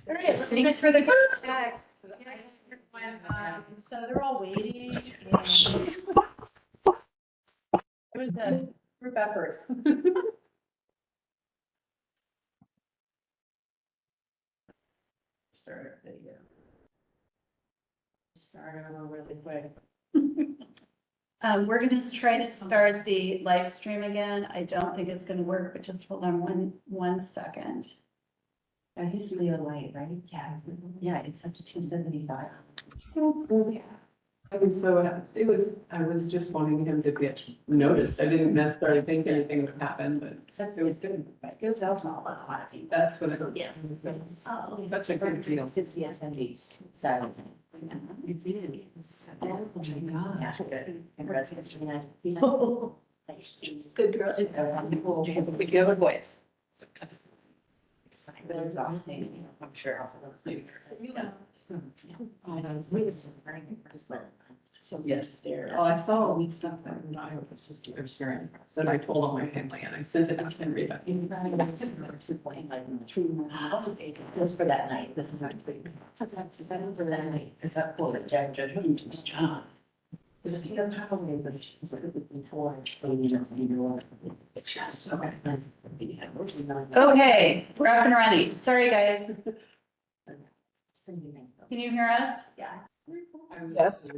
All right, let's finish for the text. So they're all waiting. And it was a group effort. Start a video. Start over really quick. We're gonna try to start the live stream again. I don't think it's gonna work, but just hold on one second. He's Leo Light, right? Yeah. Yeah, it's up to 275. Yeah. I was just wanting him to get noticed. I didn't necessarily think anything would happen, but it was good. It goes out to a lot of people. That's what it was. Yes. Oh, Such a good deal. It's the attendees, so. You did. Oh my God. Yeah, good. Congratulations. Good girls. We give a voice. It's been exhausting, I'm sure. So Yes. there. Oh, I saw a week stuff that I was sister of Sharon. Then I told all my family and I sent it out to everybody. 2.5 just for that night. This is not for for that night. Is that for the Jack Judgment? Just John. Because if you don't have a way, but it's specifically for stadiums and your. It's just. Okay. Okay, we're up and running. Sorry, guys. Can you hear us? Yeah. Yes.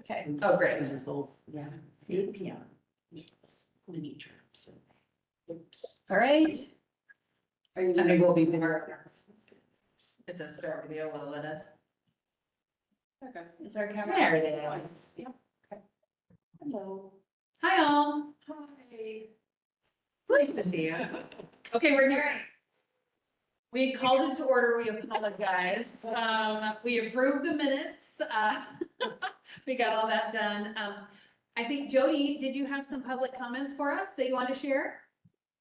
Okay. Oh, great. Yeah. 8 p.m. We need trips. Oops. All right. Sunday will be more. It's a start video. Will let us. Okay. Is our camera? There it is. Yep. Okay. Hello. Hi all. Hi. Nice to see you. Okay, we're here. We called it to order. We apologize. We approved the minutes. We got all that done. I think Jody, did you have some public comments for us that you want to share?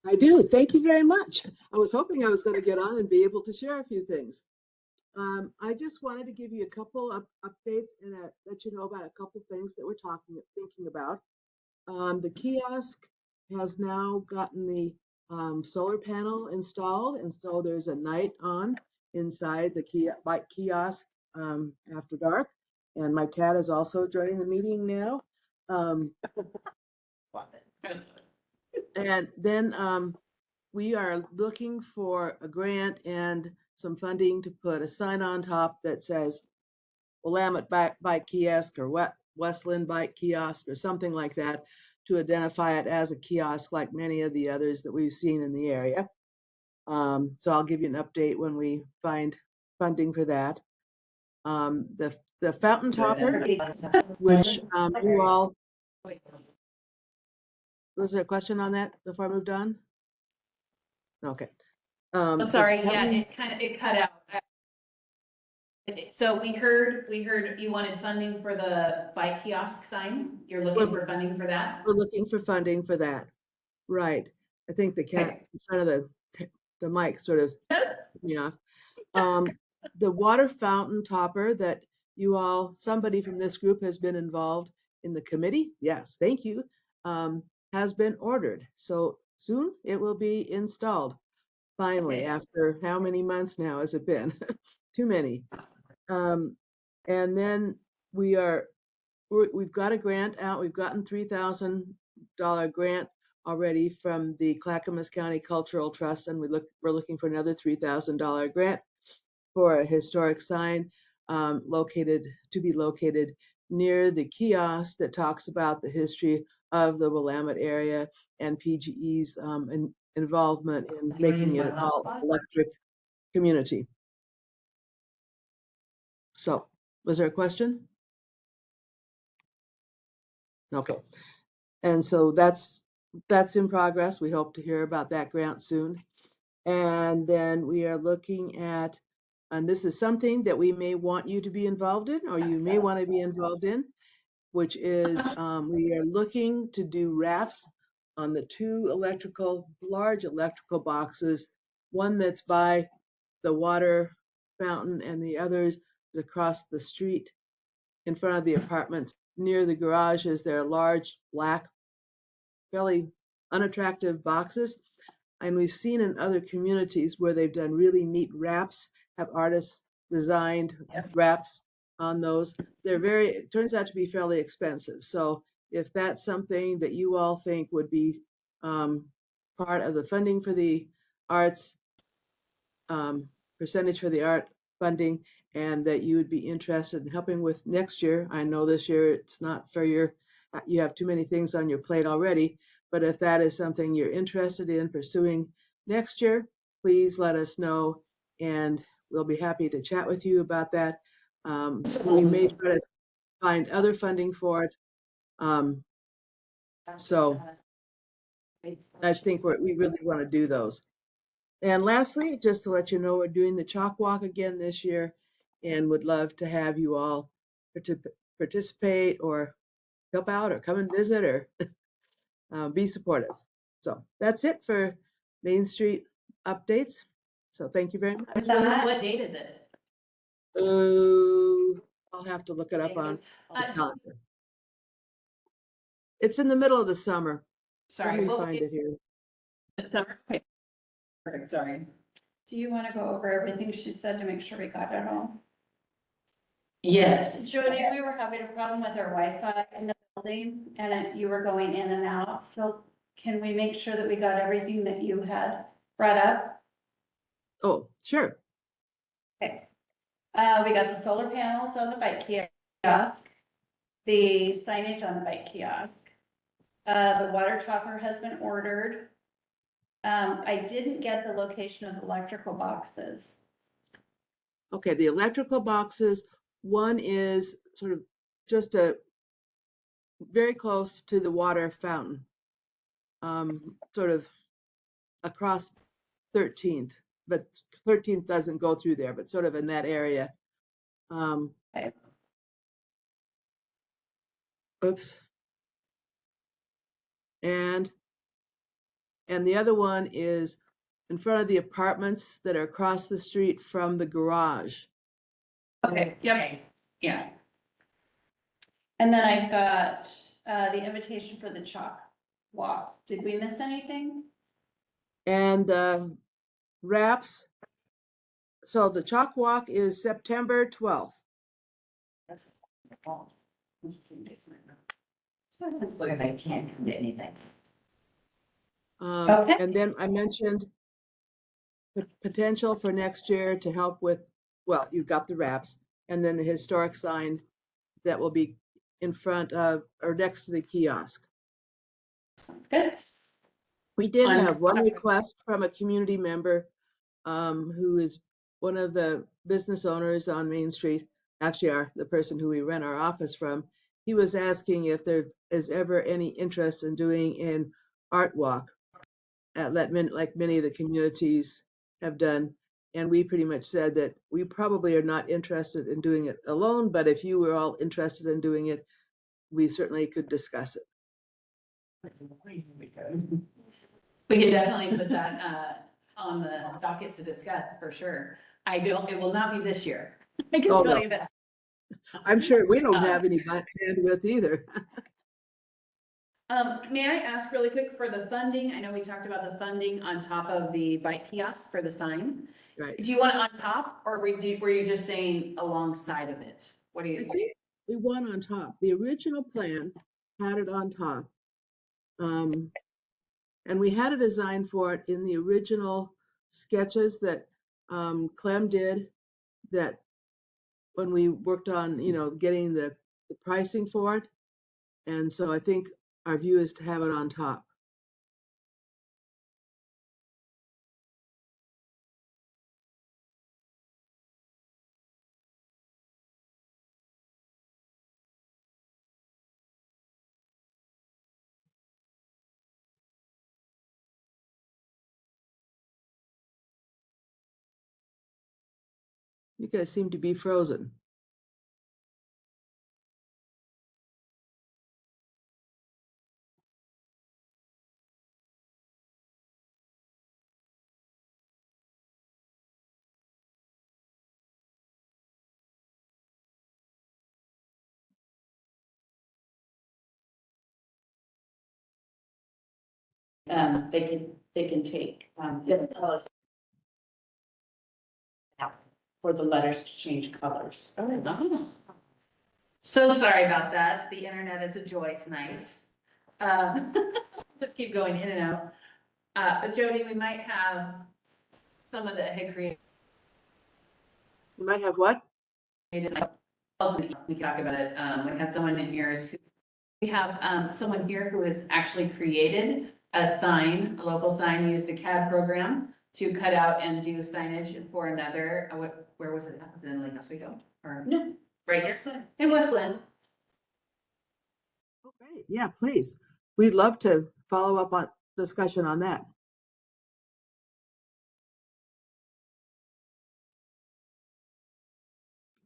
I do. Thank you very much. I was hoping I was going to get on and be able to share a few things. I just wanted to give you a couple of updates and let you know about a couple things that we're thinking about. The kiosk has now gotten the solar panel installed, and so there's a night on inside the bike kiosk after dark. And my cat is also joining the meeting now. And then we are looking for a grant and some funding to put a sign on top that says Willamette Bike Kiosk or Westland Bike Kiosk or something like that to identify it as a kiosk like many of the others that we've seen in the area. So I'll give you an update when we find funding for that. The fountain topper, which you all, was there a question on that before I moved on? Okay. I'm sorry. Yeah, it cut out. So we heard you wanted funding for the bike kiosk sign. You're looking for funding for that? We're looking for funding for that. Right. I think the cat in front of the mic sort of threw me off. The water fountain topper that somebody from this group has been involved in the committee. Yes, thank you. Has been ordered. So soon it will be installed. Finally, after how many months now has it been? Too many. And then we've got a grant out. We've gotten $3,000 grant already from the Clackamas County Cultural Trust, and we're looking for another $3,000 grant for a historic sign to be located near the kiosk that talks about the history of the Willamette area and PGE's involvement in making it an all-electric community. So, was there a question? Okay. And so that's in progress. We hope to hear about that grant soon. And then we are looking at, and this is something that we may want you to be involved in, or you may want to be involved in, which is we are looking to do wraps on the two large electrical boxes, one that's by the water fountain and the other is across the street in front of the apartments. Near the garages, there are large, black, fairly unattractive boxes. And we've seen in other communities where they've done really neat wraps, have artists designed wraps on those. It turns out to be fairly expensive. So if that's something that you all think would be part of the funding for the arts, percentage for the art funding, and that you would be interested in helping with next year. I know this year it's not for you have too many things on your plate already, but if that is something you're interested in pursuing next year, please let us know, and we'll be happy to chat with you about that. We may try to find other funding for it. So I think we really want to do those. And lastly, just to let you know, we're doing the chalk walk again this year and would love to have you all participate or help out or come and visit or be supportive. So that's it for Main Street updates. So thank you very much. What date is it? I'll have to look it up on the calendar. It's in the middle of the summer. Sorry, Let me what find date? it here. Summer? Okay. Perfect, sorry. Do you want to go over everything she said to make sure we got it all? Yes. Jody, we were having a problem with our Wi-Fi in the building and you were going in and out. So can we make sure that we got everything that you had brought up? Oh, sure. Okay. We got the solar panels on the bike kiosk, the signage on the bike kiosk. The water chopper has been ordered. I didn't get the location of the electrical boxes. Okay, the electrical boxes, one is sort of just very close to the water fountain, sort of across 13th, but 13th doesn't go through there, but sort of in that area. Okay. Oops. And the other one is in front of the apartments that are across the street from the garage. Okay, yep, yeah. And then I've got, the invitation for the chalk walk. Did we miss anything? And the wraps. So the chalk walk is September 12th. It's like I can't come to anything. Okay. And then I mentioned the potential for next year to help with, well, you've got the wraps and then the historic sign that will be in front of or next to the kiosk. Sounds good. We did On- have one request from a community member who is one of the business owners on Main Street, actually the person who we rent our office from. He was asking if there is ever any interest in doing an art walk like many of the communities have done. And we pretty much said that we probably are not interested in doing it alone, but if you were all interested in doing it, we certainly could discuss it. We can definitely put that on the docket to discuss for sure. It will not be this year. I can Oh, tell no. you that. I'm sure we don't have any bandwidth either. May I ask really quick for the funding? I know we talked about the funding on top of the bike kiosk for the sign. Right. Do you want it on top or were you just saying alongside of it? What do I you? think we won on top. The original plan had it on top. And we had a design for it in the original sketches that Clem did, that when we worked on, getting the pricing for it. And so I think our view is to have it on top. You guys seem to be frozen. They they can take, different colors out for the letters to change colors. Oh. So sorry about that. The internet is a joy tonight. Just keep going in and out. But Jody, we might have someone that had created, You might have what? we can talk about it. We had someone in here, we have someone here who has actually created a sign, a local sign, used a CAD program to cut out and do signage for another, where was it? Was it in Lake Oswego? Or No. right here in Westland? Oh, great. Yeah, please. We'd love to follow up on discussion on that.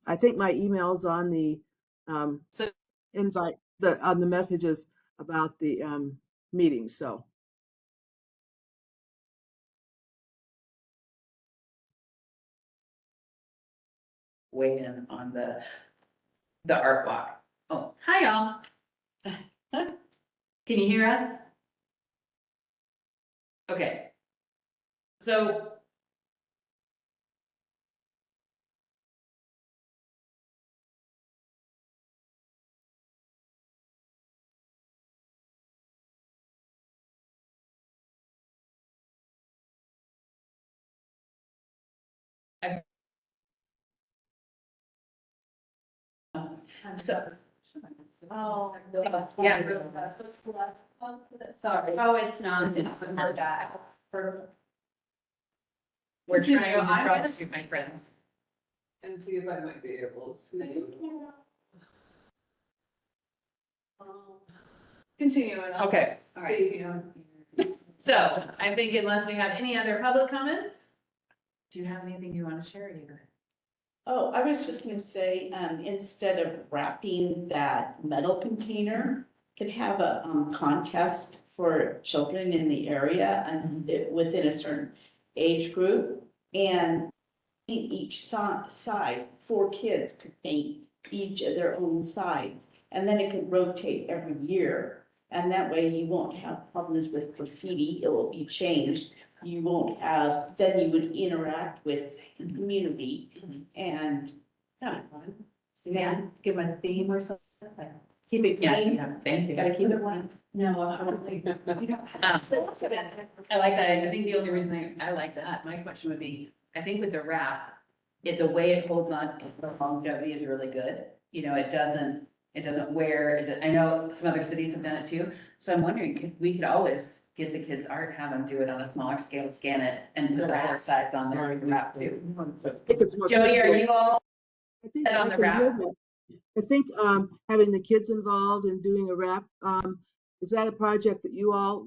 I think my email's on the So- invite, on the messages about the meeting, so. Weigh in on the art walk. Oh, hi y'all. Can you hear us? Okay. So So- Oh, yeah. Sorry. Oh, it's not. It's It's not. not that. We're Continue. trying to I'm gonna troubleshoot, my friends. And see if I might be able to. Continue and I'll. Okay, all right. see, you know. So I think unless we have any other public comments, do you have anything you want to share, Igor? Oh, I was just gonna say, instead of wrapping that metal container, could have a, contest for children in the area and within a certain age group. And in each side, 4 kids could paint each of their own sides. And then it could rotate every year. And that way you won't have problems with graffiti, it will be changed. You won't have, then you would interact with the community and. Yeah, Give a theme or something. Keep it yeah, clean. yeah, thank you. Gotta keep it clean. No, I don't think. I like that. I think the only reason I like that, my question would be, I think with the wrap, the way it holds on, the longevity is really good. You know, it doesn't wear, I know some other cities have done it too. So I'm wondering, we could always get the kids' art, have them do it on a smaller scale, scan it and put the 4 sides on there and wrap too. I think it's more Jody, are visual. you all I think set on I the can hear wrap? that. I think having the kids involved in doing a wrap, is that a project that you all,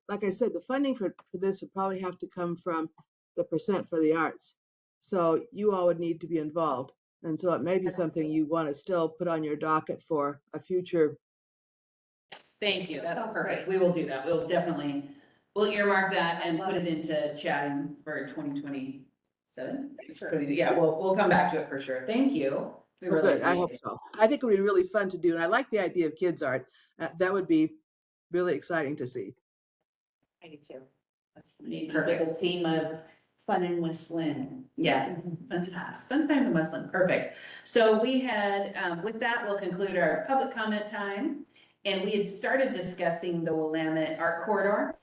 like I said, the funding for this would probably have to come from the percent for the arts. So you all would need to be involved. And so it may be something you want to still put on your docket for a future. Yes, thank you. That's Sounds perfect. We will do that. We'll earmark that and put it into chatting for 2027. Sure. Yeah, we'll come back to it for sure. Thank you. We Oh, really good, I hope appreciate so. I think it would be really fun to do. And I like the idea of kids art. That would be really exciting to see. I do too. Maybe with a theme of fun in West Lynn. Yeah, fantastic. Sometimes in Westland, perfect. So we had, with that, we'll conclude our public comment time. And we had started discussing the Willamette Art Corridor.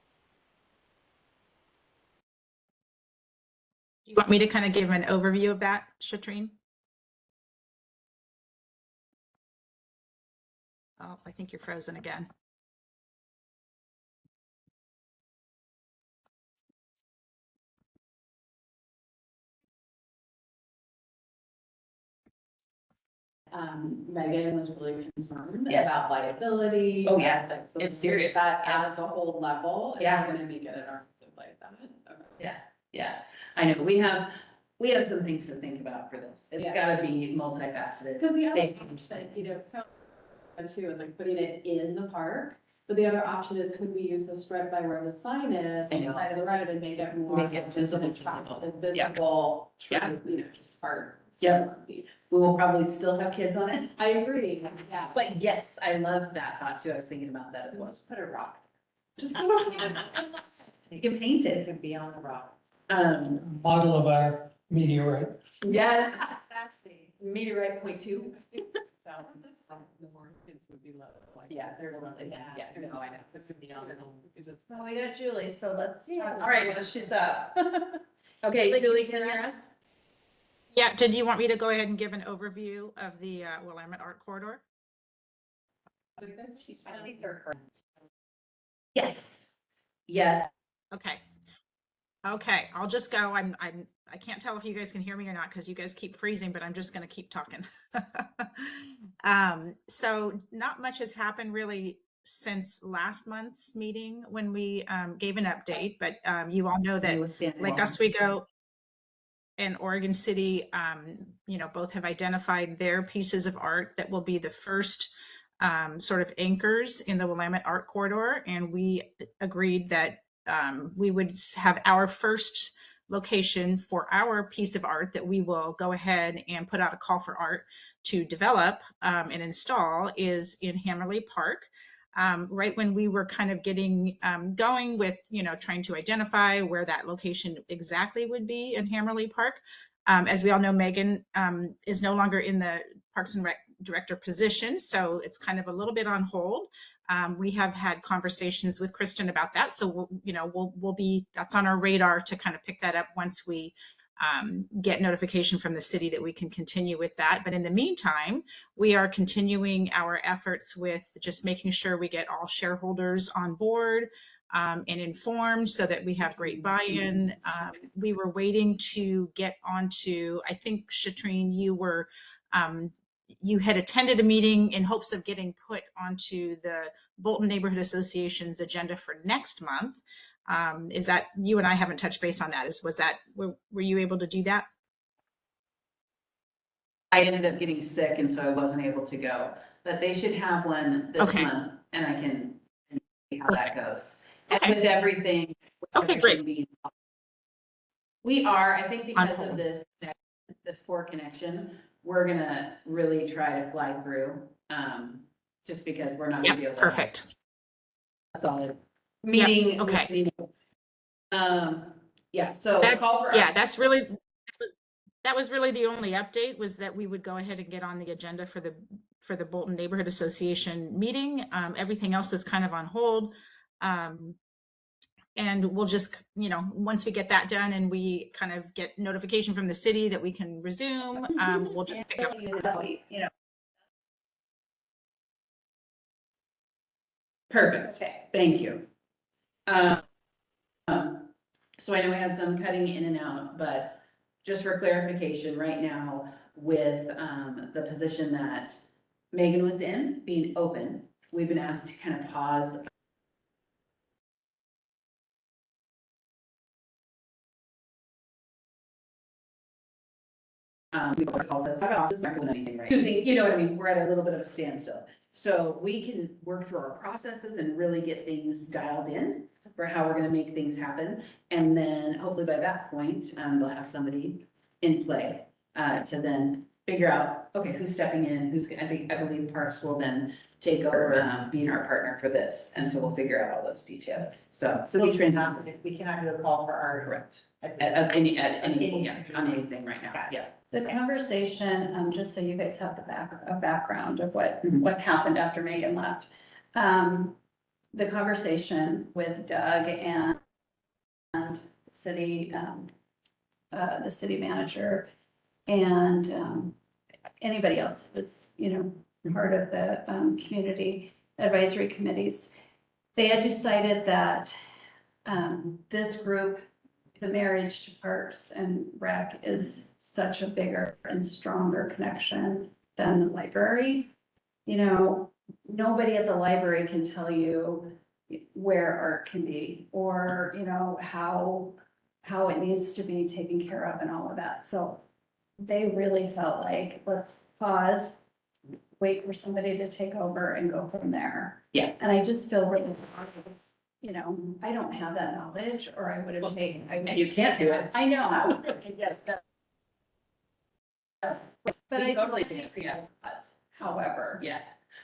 Do you want me to kind of give an overview of that, Shatrine? Oh, I think you're frozen again. Megan was really concerned Yes. about liability. Oh, yeah. and things. So It's serious. That Yeah. as a whole level, if Yeah. we're gonna make it an artistic like that. Okay. Yeah, I know. We have some things to think about for this. It's Yeah. gotta be multifaceted. Because the other Safety. option, so too, is like putting it in the park. But the other option is, could we use the strip by where the sign is, I on the know. side of the road, and make it more. Make it visible, attractive, Yeah. visible, Yeah. you know, just part. Yeah. We will probably still have kids on it. I agree, yeah. But yes, I love that thought too. I was thinking about that as well. Just put a rock. Just put a rock. You can paint it. To be on the rock. Model of our meteorite. Yes, exactly. Meteorite point two. So, the more kids would be loved, like. Yeah, they're lovely. Yeah, no, I know. This would be on the. Well, we got Julie, so let's. All right, well, she's up. Okay, Julie, can you hear us? Yeah, did you want me to go ahead and give an overview of the Willamette Art Corridor? She's finally third. Yes. Yes. Okay. Okay, I'll just go. I can't tell if you guys can hear me or not because you guys keep freezing, but I'm just going to keep talking. So not much has happened really since last month's meeting when we gave an update, but you all know that Lake Oswego and Oregon City, both have identified their pieces of art that will be the first sort of anchors in the Willamette Art Corridor. And we agreed that we would have our first location for our piece of art that we will go ahead and put out a call for art to develop and install is in Hammerly Park. Right when we were kind of getting going with, trying to identify where that location exactly would be in Hammerly Park. As we all know, Megan is no longer in the Parks and Rec director position, so it's kind of a little bit on hold. We have had conversations with Kristen about that, so we'll be, that's on our radar to kind of pick that up once we get notification from the city that we can continue with that. But in the meantime, we are continuing our efforts with just making sure we get all shareholders on board and informed so that we have great buy-in. We were waiting to get onto, I think, Shatrine, you had attended a meeting in hopes of getting put onto the Bolton Neighborhood Association's agenda for next month. Is that, you and I haven't touched base on that. Were you able to do that? I ended up getting sick and so I wasn't able to go, but they should have one this Okay. month and I can see how that goes. Okay. And with everything. Okay, great. We are, I think because On of this poor connection, we're gonna really try to fly through, just because we're not gonna be Yeah, able to. perfect. Solid meeting. Yep, okay. Yeah, so That's, call for. yeah, that was really the only update, was that we would go ahead and get on the agenda for the Bolton Neighborhood Association meeting. Everything else is kind of on hold. And we'll just, once we get that done and we kind of get notification from the city that we can resume, we'll just pick up. Perfect. Okay. Thank you. So I know we had some cutting in and out, but just for clarification, right now with the position that Megan was in being open, we've been asked to kind of pause. We call this choosing, you know what I mean? We're at a little bit of a standstill. So we can work through our processes and really get things dialed in for how we're gonna make things happen. And then hopefully by that point, they'll have somebody in play to then figure out, okay, who's stepping in, I believe Parks will then take over being our partner for this. And so we'll figure out all those details. So we cannot do a call for our. Correct. At anything, yeah, on anything right now, yeah. The conversation, just so you guys have a background of what Mhm. happened after Megan left. The conversation with Doug and city, the city manager and anybody else that's, part of the community advisory committees. They had decided that this group, the Marriage to Parks and Rec, is such a bigger and stronger connection than the library. Nobody at the library can tell you where art can be or, how it needs to be taken care of and all of that. So they really felt like, let's pause, wait for somebody to take over and go from there. Yeah. And I just feel really, I don't have that knowledge, or I would have taken. And you can't do it. I know. Yes. But I Totally think agree, yeah. however. Yeah,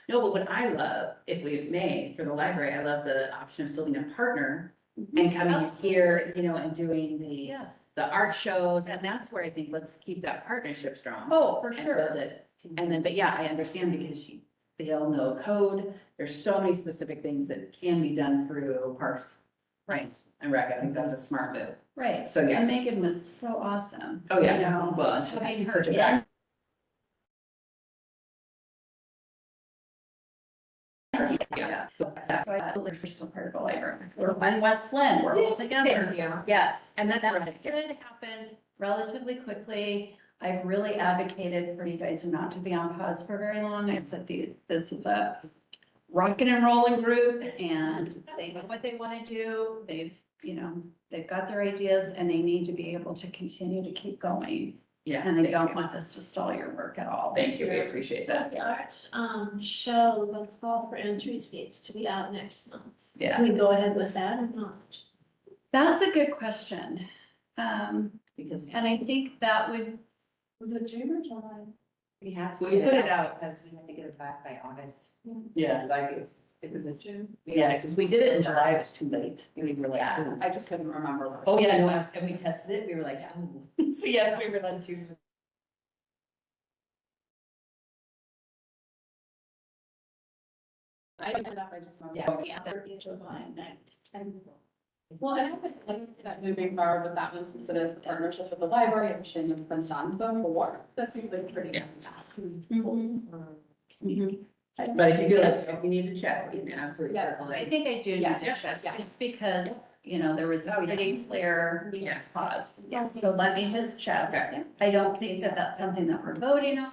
no, but what I love, if we may, for the library, I love the option of still being a partner and coming here, you know, and doing Yes. the art shows, and that's where I think let's keep that partnership strong. Oh, for And sure. build it. And then, but yeah, I understand because they all know code. There's so many specific things that can be done through Parks. Right. And Rec, I think that's a smart move. Right. So, yeah. And Megan was so awesome. Oh, yeah. You know, Well, and having she's her such a in. back. Yeah. So that's why I believe we're still part of the library. We're one West Lynn, we're all together. Yeah. Yes. And And then that did happen relatively quickly. I've really advocated for you guys not to be on pause for very long. I said, this is a rocking and rolling group and they know what they want to do. They've got their ideas and they need to be able to continue to keep going. Yeah. And I thank don't you. want this to stall your work at all. Thank you, we appreciate that. The art show, the call for entry skates to be out next month. Yeah. Can we go ahead with that or not? That's a good question. Because And I think that would, Was it June or July? We have We to put get it it out because we have to get it back by August. yeah, Like it was June? yeah, because we did it in July, it was too late. We were like, Yeah. ooh. I just couldn't remember. Oh, yeah, no, and we tested it, we were like, oh. So yes, we were letting you. I didn't end up, I just. Yeah. July 9th. Well, and I think that moving forward with that one, since it is the partnership with the library, it's been been done before, that seems like pretty. Yeah. Mhm. But if you feel like we need to check, we can absolutely. Yeah. I think I do need Yeah. to check, Yeah. just because, there was a Oh, yeah. pretty clear Yes. pause. Yes. So let me just check. Okay. I don't think that that's something that we're voting on.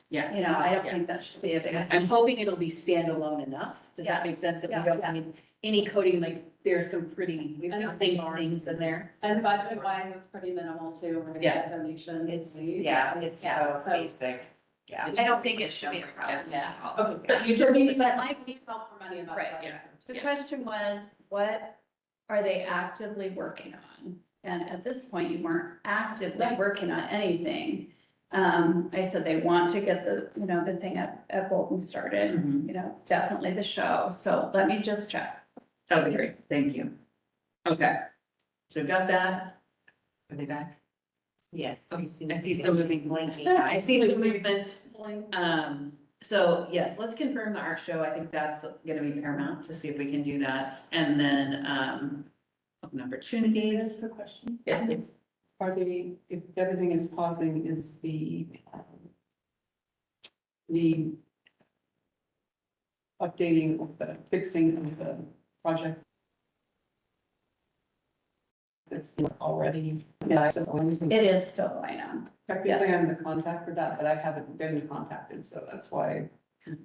Yeah. I don't Yeah. think that should be a big. I'm hoping it'll be standalone enough. Does that make sense? That we Yeah. don't need any coding, like there's some pretty And- things in there. And budget wise, it's pretty minimal too, we're gonna Yeah. get donations. it's Yeah, so- basic. Yeah. I don't think it should be a problem. Yeah. at all. Okay, but you should need, But but my- like, need help for money about Right, that. yeah. The Yeah. question was, what are they actively working on? And at this point, you weren't actively Right. working on anything. I said they want to get the thing at Bolton started, Mhm. definitely the show. So let me just check. That'll be great. Thank you. Okay. So we've got that. Are they back? Yes. Okay. I see I see some moving. blinking. I see the movement. So yes, let's confirm the art show. I think that's gonna be paramount to see if we can do that. And then, open opportunities. That's the question. Yes, please. Are they, if everything is pausing, is the updating, of the fixing of the project that's already, yeah, so anything. It is still going on. Technically, I'm the contact for that, but I haven't been contacted, so that's why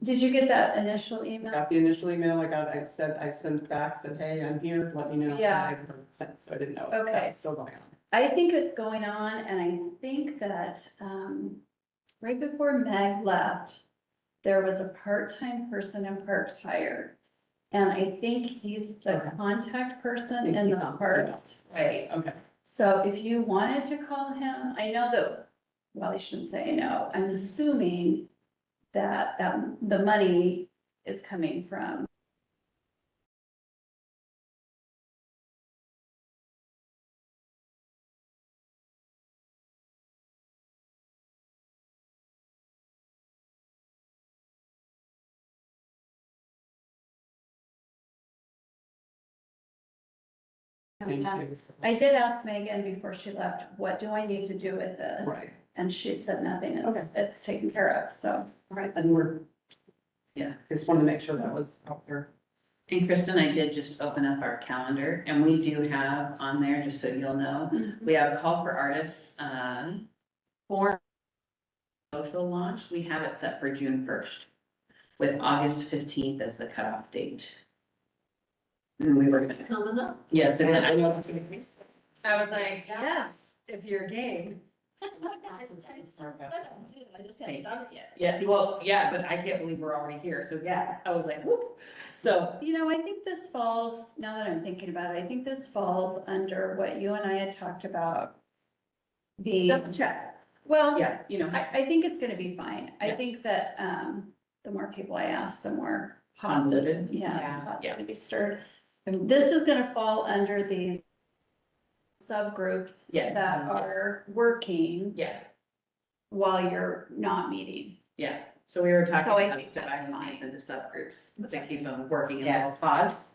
Did you get that initial I email? got the initial email I got, I sent back, said, hey, I'm here, let me know. Yeah. I haven't heard since, so I didn't know. Okay. That's still going on. I think it's going on, and I think that, right before Meg left, there was a part-time person in Parks hired. And I think he's the Okay. contact person Think in he's the on. Parks, right? Okay. So if you wanted to call him, I know that, well, I shouldn't say no, I'm assuming that, the money is coming from. Thank you. I did ask Megan before she left, what do I need to do with this? Right. And she said nothing, Okay. it's taken care of, so. And we're, Yeah. just wanted to make sure that was out there. And Kristen, I did just open up our calendar and we do have on there, just so you'll know, we have a call for artists, for social launch. We have it set for June 1st with August 15th as the cutoff date. And we were It's gonna, coming up. yes, and then I know. I was like, yes, if you're game. I just haven't done it yet. Yeah, well, yeah, but I can't believe we're already here. So yeah, I was like, whoop. So, I think this falls, now that I'm thinking about it, I think this falls under what you and I had talked about. double check. Well, Yeah, I think it's gonna be fine. I Yeah. think that, the more people I ask, the more Convoluted. yeah, Yeah. pot's gonna be stirred. This is gonna fall under the subgroups Yes. that are working Yeah, while you're not meeting. yeah. So we were talking So I about think that's dividing fine. these into subgroups to keep them working in Yeah. little pods.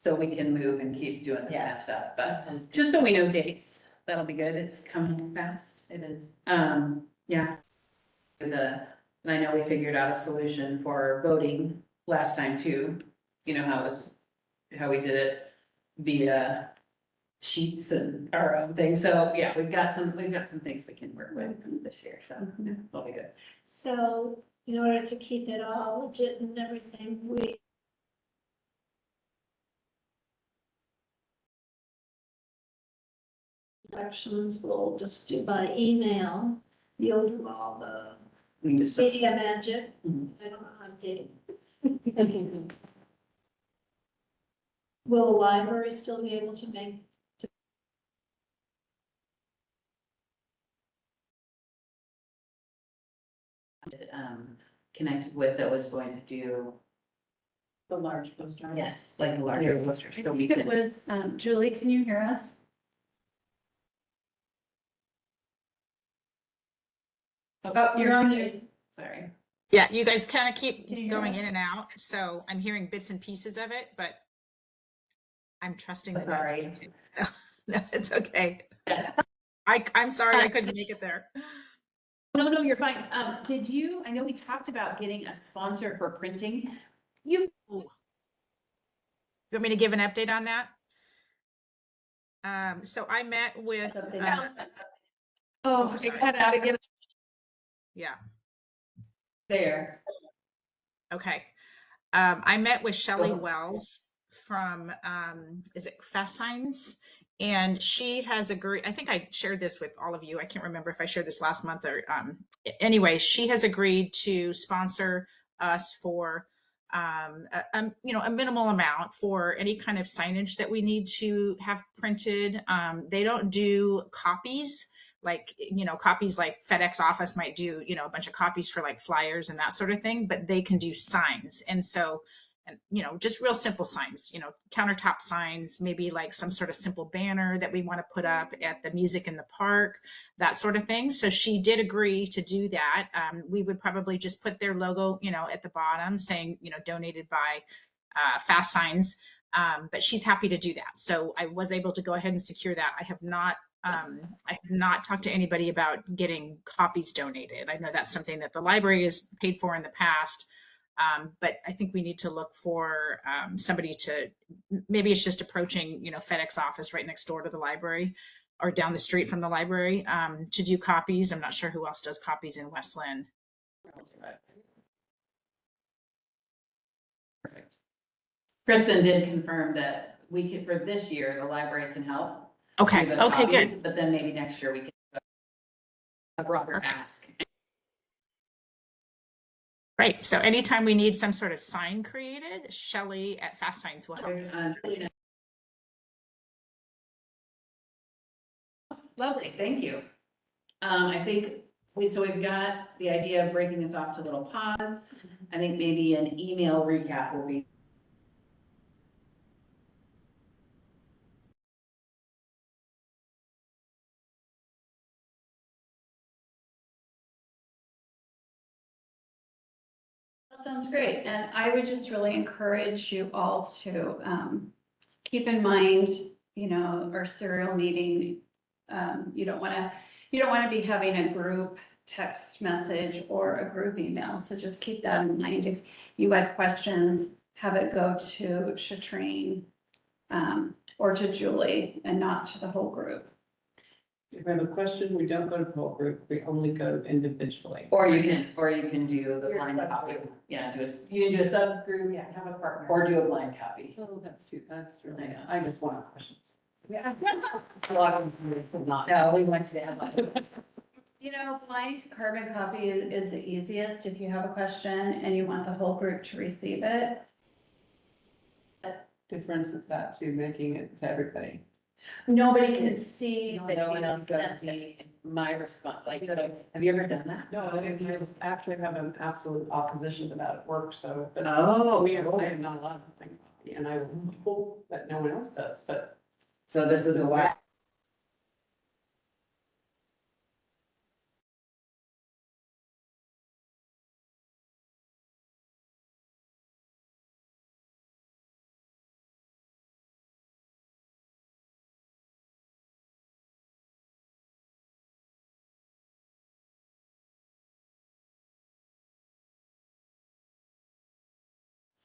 So we can move and keep doing this kind Yeah. of stuff, That but sounds good. just so we know dates, that'll be good. It's coming fast. It is. Yeah. And I know we figured out a solution for voting last time too. You know how it was, how we did it via sheets and our own thing. So yeah, we've got some things we can work with this year, so yeah, that'll be good. So in order to keep it all legit and everything, we directions we'll just do by email. You'll do all the We can just- media magic. Mhm. I don't know how to do it. Will the library still be able to make? Connected with that was going to do, The large poster. yes, like the larger posters. I So we think it could, was, Julie, can you hear us? oh, you're on mute. Sorry. Yeah, you guys kind of keep Can you hear going us? in and out, so I'm hearing bits and pieces of it, but I'm trusting that Sorry. it's okay. So, no, it's okay. Yeah. I'm sorry I couldn't make it there. No, you're fine. Did you, I know we talked about getting a sponsor for printing. You, You want me to give an update on that? So I met with, Something uh, else. oh, sorry. it cut out again. yeah, There. okay. I met with Shelley Wells from, is it Fast Signs? And she has agreed, I think I shared this with all of you. I can't remember if I shared this last month or, anyway, she has agreed to sponsor us for, a minimal amount for any kind of signage that we need to have printed. They don't do copies, like, copies like FedEx office might do, a bunch of copies for like flyers and that sort of thing, but they can do signs. And so, and just real simple signs, countertop signs, maybe like some sort of simple banner that we want to put up at the music in the park, that sort of thing. So she did agree to do that. We would probably just put their logo, at the bottom saying, donated by Fast Signs. But she's happy to do that. So I was able to go ahead and secure that. I have not talked to anybody about getting copies donated. I know that's something that the library has paid for in the past. But I think we need to look for somebody to, maybe it's just approaching, FedEx office right next door to the library or down the street from the library to do copies. I'm not sure who else does copies in West Lynn. Perfect. Kristen did confirm that we could, for this year, the library can help. Okay, do the okay, copies, good. But then maybe next year we can a broader Okay. ask. Great. So anytime we need some sort of sign created, Shelley at Fast Signs will help us. Lovely, thank you. I think we've got the idea of breaking this off to little pods. I think maybe an email recap will be. That sounds great. And I would just really encourage you all to keep in mind, our serial meeting. You don't want to be having a group text message or a group email. So just keep that in mind. If you had questions, have it go to Shatrine or to Julie and not to the whole group. If we have a question, we don't go to the whole group, we only go individually. Or you can do the Your blind subgroup. copy. Yeah, you can do a subgroup Yeah, have a partner. or do a blind copy. Oh, that's really, I just want questions. Yeah. Not. No, we went to the headline. Blind carbon copy is the easiest if you have a question and you want the whole group to receive it. Difference is that to making it to everybody. Nobody can see that No you one else sent got it. my response, like, have you ever done that? No, I actually have an absolute opposition to that at work, so. but Oh. I am not allowed to think. and I hope that no one else does, but So this is a lot.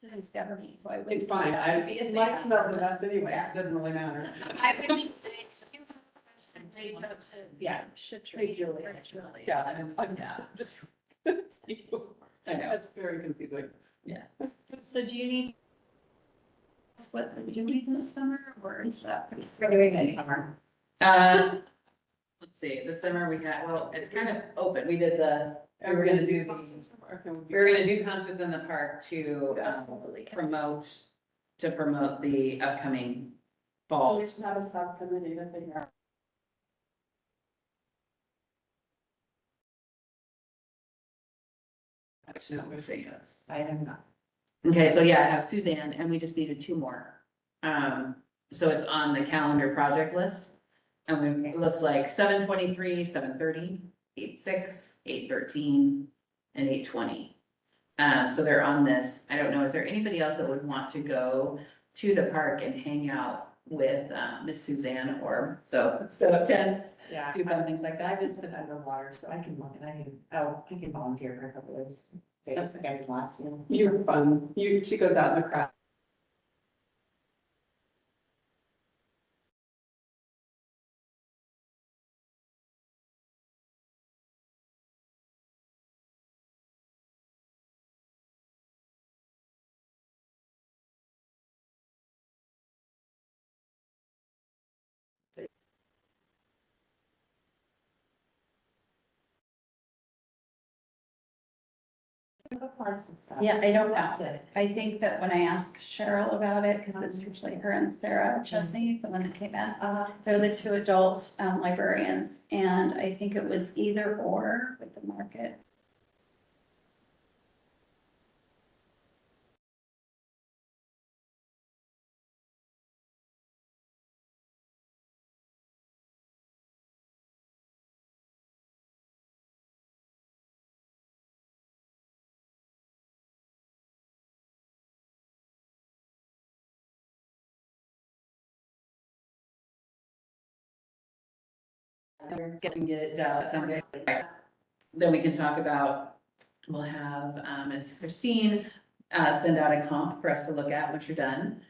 City's government, so I wouldn't. it's fine. I Be a like thing. to know the best anyway. It doesn't really matter. I would think that if you have a question, reach out to. Yeah. Should treat you virtually. Yeah, I'm just. I know. That's very confusing. So do you need what we're doing this summer, or is that pretty? We're doing it summer. Let's see, this summer we got, well, it's kind of open. We did we were gonna do concerts in the park to promote the upcoming So fall. we should have a subcommittee to figure out. I have not. Okay, so yeah, I have Suzanne, and we just needed two more. So it's on the calendar project list. And it looks like 7:23, 7:30, 8:06, 8:13, and 8:20. So they're on this. I don't know, is there anybody else that would want to go to the park and hang out with Miss Suzanne, or so set up tents, Yeah. do fun things like I that? just been underwater, so I can volunteer for a couple of those days, like I did last year. You're fun. She goes out in the crowd. Yeah, I don't know. I think that when I asked Cheryl about it, because it's usually her and Sarah Chesney, the one that came in, they're the two adult librarians, and I think it was either or with the market. We're getting it someday. Then we can talk about, we'll have Ms. Christine send out a comp for us to look at once you're done.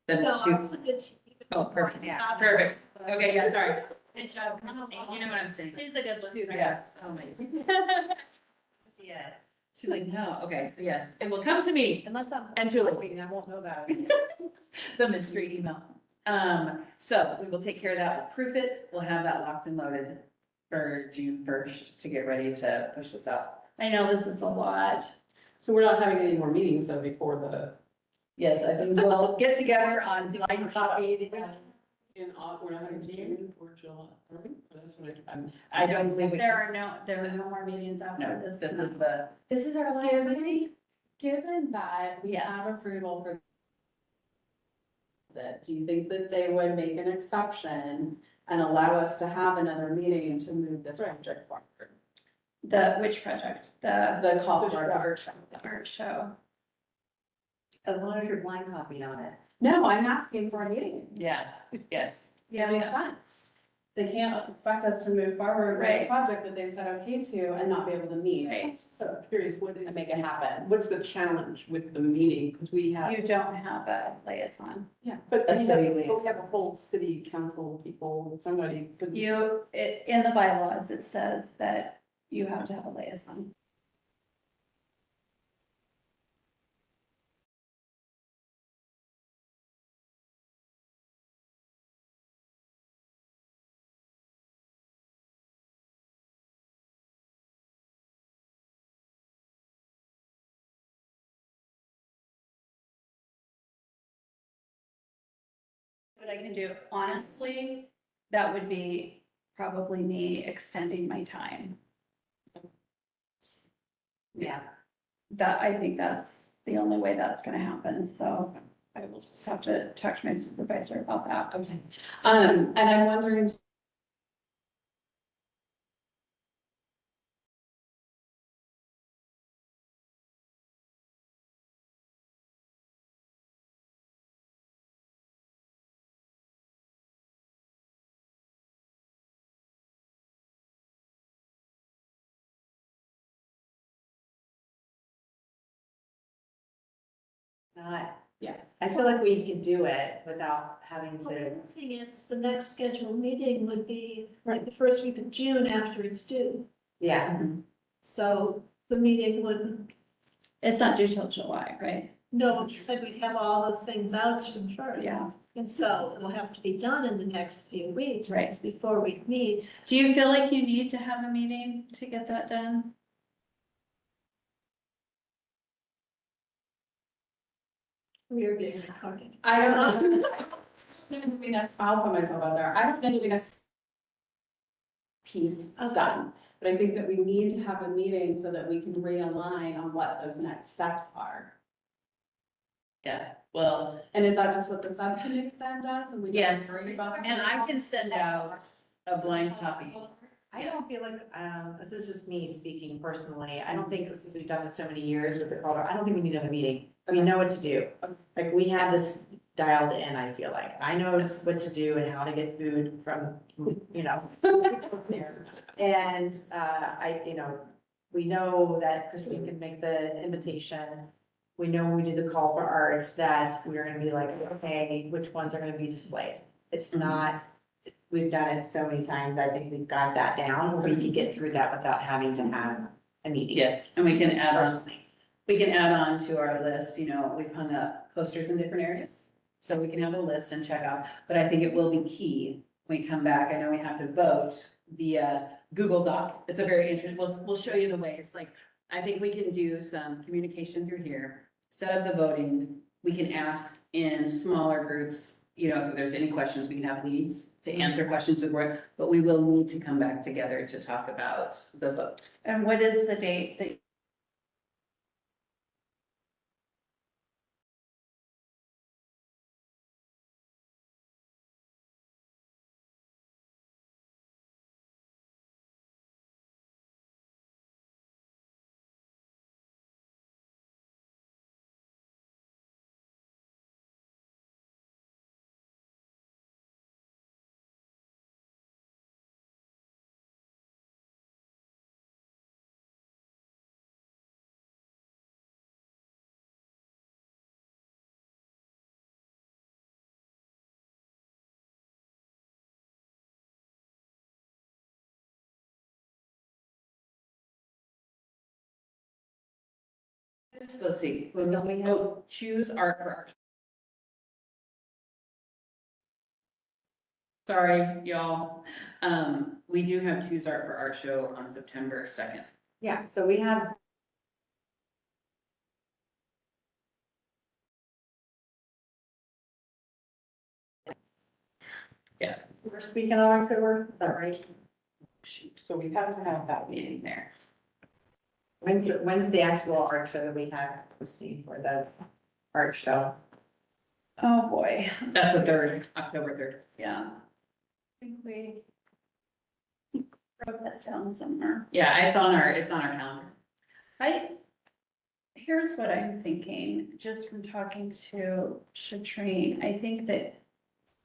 Then No, two, I'll send it to you. oh, perfect, perfect. Okay, yeah, sorry. Good job. You know what I'm saying? He's a good one. Yes, oh my. She's like, no, okay, so yes, it will come to me. Unless I'm. And Julie. Waiting, I won't know about it. The mystery email. So we will take care of that, we'll proof it, we'll have that locked and loaded for June 1st to get ready to push this out. I know this is a lot. So we're not having any more meetings though before the, Yes, I think we'll get together on July copy. we're not having June or July. Right? That's what I'm. I don't believe we. There are no more meetings No, after this. this is the, This is our last meeting. Given that we Yes. have approval for that, do you think that they would make an exception and allow us to have another meeting to move this project forward? Which project? The call for The art show. The art show. a monitored blind copy on it. No, I'm asking for a meeting. Yeah, yes. That makes sense. They can't expect us to move forward with a Right. project that they said okay to and not be able to meet. Right. So I'm curious, what is, And make it happen. what's the challenge with the meeting? Because we have. You don't have a liaison. But A we city have, liaison. we have a whole city council people, somebody could. In the bylaws, it says that you have to have a liaison. What I can do, honestly, that would be probably me extending my time. Yeah. That, I think that's the only way that's gonna happen, so I will just have to talk to my supervisor about that. Okay. And I'm wondering. Not, Yeah. I feel like we could do it without having Well, the to, other thing is the next scheduled meeting would be like the first week of June after it's due. yeah. So the meeting wouldn't, It's not due till July, right? no, she said we'd have all the things out from first. Yeah. And so it'll have to be done in the next few weeks. Right. Before we meet. Do you feel like you need to have a meeting to get that done? We are getting recorded. I don't know. I'll put myself out there. I don't know that we piece done. But I think that we need to have a meeting so that we can realign on what those next steps are. Yeah, well, And is that just what the subcommittee then does? And we don't yes, worry about and I can send out a blind copy. I don't feel like, this is just me speaking personally, I don't think, since we've done this so many years with the Colorado, I don't think we need to have a meeting. We know what to do, like, we have this dialed in, I feel like, I know what to do and how to get food from, you know. there. And, we know that Christine can make the invitation. We know when we do the call for arts that we're gonna be like, okay, which ones are gonna be displayed? It's not, we've done it so many times, I think we've got that down, we can get through that without having to have a meeting. Yes, and we can add on, Personally. we can add on to our list, we've hung up posters in different areas. So we can have a list and check out, but I think it will be key when we come back. I know we have to vote via Google Doc. It's a very interesting, we'll show you the ways, like, I think we can do some communication through here, set up the voting. We can ask in smaller groups, if there's any questions, we can have leads to answer questions, but we will need to come back together to talk about the vote. And what is the date that Let's see, we'll choose art for art. Sorry, y'all. We do have choose art for art show on September 2nd. Yeah, so we have. Yes. We're speaking on October, is that right? Shoot, so we have to have that meeting there. When's the actual art show that we have, Christine, for the art show? Oh, boy. That's the 3rd, October 3rd. Yeah. I think we wrote that down somewhere. Yeah, it's on our calendar. Here's what I'm thinking, just from talking to Shatrine, I think that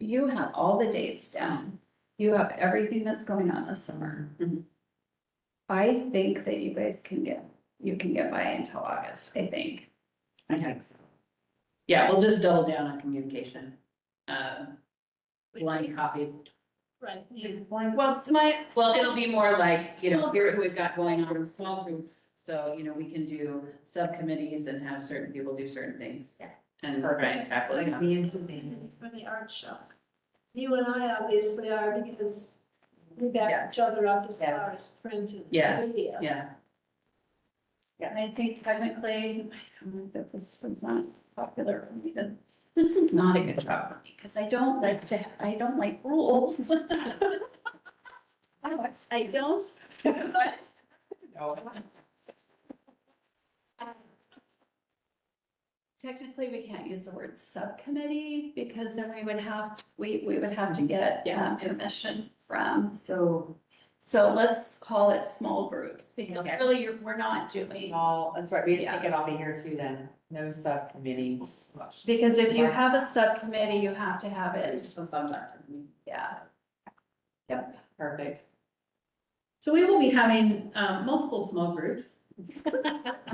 you have all the dates down. You have everything that's going on this summer. Mhm. I think that you guys can get by until August, I think. I think so. Yeah, we'll just double down on communication. Blind copy. Right, yeah. Well, it'll be more like, here who we've got going on in small groups. So, we can do subcommittees and have certain people do certain things. Yeah. And try and tackle it. For the art show. You and I obviously are because we back Yeah. each other up as Yes. far as print and Yeah. video. Yeah, And I think technically, I don't know that this is not popular for me, that this is not a good job for me, because I don't like rules. I don't. technically, we can't use the word subcommittee because then we would have to get Yeah. permission from, so let's call it small groups because Okay. really we're not doing. All, that's right, we Yeah. think it all be here too then, no subcommittees. Because if you have a subcommittee, you have to have It's it, just a subject. yeah. Yep. Perfect. So we will be having, multiple small groups.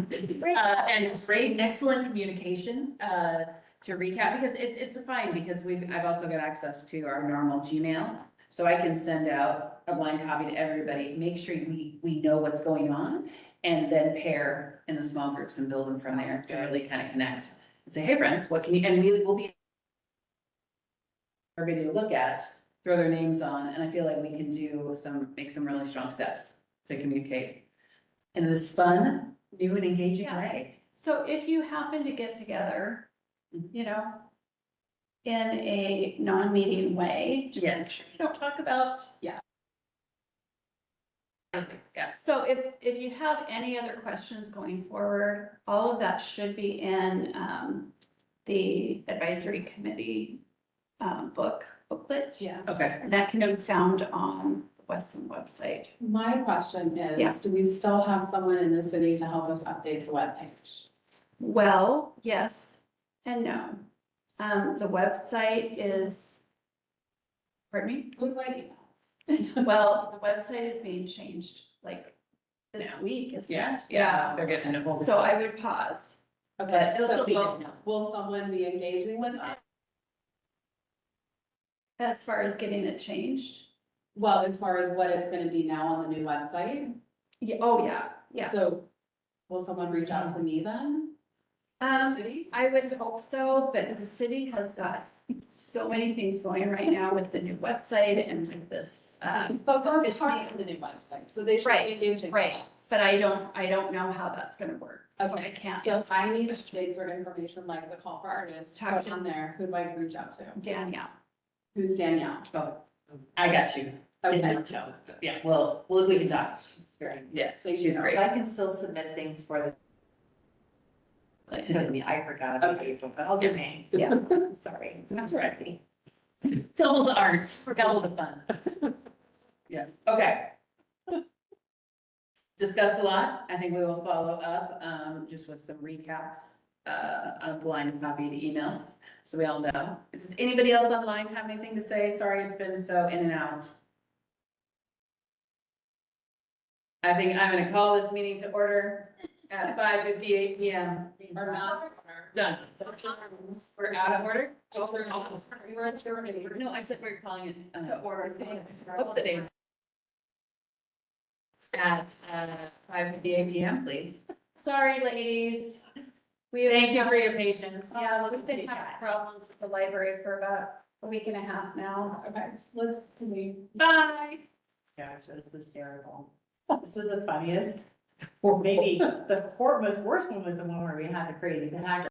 And great, excellent communication, to recap, because it's fine, because I've also got access to our normal Gmail. So I can send out a blind copy to everybody, make sure we know what's going on, and then pair in the small groups and build them from there to really kind of connect. And say, hey, friends, what can you, and we will be everybody to look at, throw their names on, and I feel like we can make some really strong steps to communicate in this fun, new and engaging Yeah. way. So if you happen to get together, you know, in a non-meeting way, just make Yes. sure you don't talk about. Yeah. So if you have any other questions going forward, all of that should be in, the advisory committee, booklet. Yeah. Okay. And that can be found on the Weston website. My question Yeah. is, do we still have someone in the city to help us update the webpage? Well, yes and no. The website is, pardon me? Who do I email? Well, the website is being changed like this Yeah. week, isn't Yeah, it? yeah, they're getting a hold of So I would pause. Okay, it'll so still be good to know. will someone be engaging with us? As far as getting it changed. Well, as far as what it's gonna be now on the new website? Yeah, oh, yeah, yeah. So will someone reach out to me then? City? I would hope so, but the city has got so many things going right now with the new website and with this, But we're it's part me. of the new website, so they should Right, be engaging with right, us. but I don't know how that's gonna work. So Okay. I can't, So if I need updates or information like the call for artists, Talk put to- on there, who do I reach out to? Danielle. Who's Danielle? Oh, I got you. Okay. Yeah, well, we can talk. She's very, Yes, Thank she's you. great. I can still submit things for the, I forgot about Okay. April, but I'll do me. Yeah. Sorry. That's all right. Double the art, double the fun. Yes, okay. Discussed a lot. I think we will follow up, just with some recaps, on a blind copy to email, so we all know. Does anybody else online have anything to say? Sorry, it's been so in and out. I think I'm gonna call this meeting to order at 5:58 PM. Or not? Done. We're out of order? We're adjourning. No, I said we're calling it, Order. up the date. At, 5:58 PM, please. Sorry, ladies. Thank you for your patience. Yeah, we've been having problems at the library for about a week and a half now. Okay, can we? Bye. Gosh, this is hysterical. This was the funniest, or maybe the most worst one was the one where we had the crazy hacker.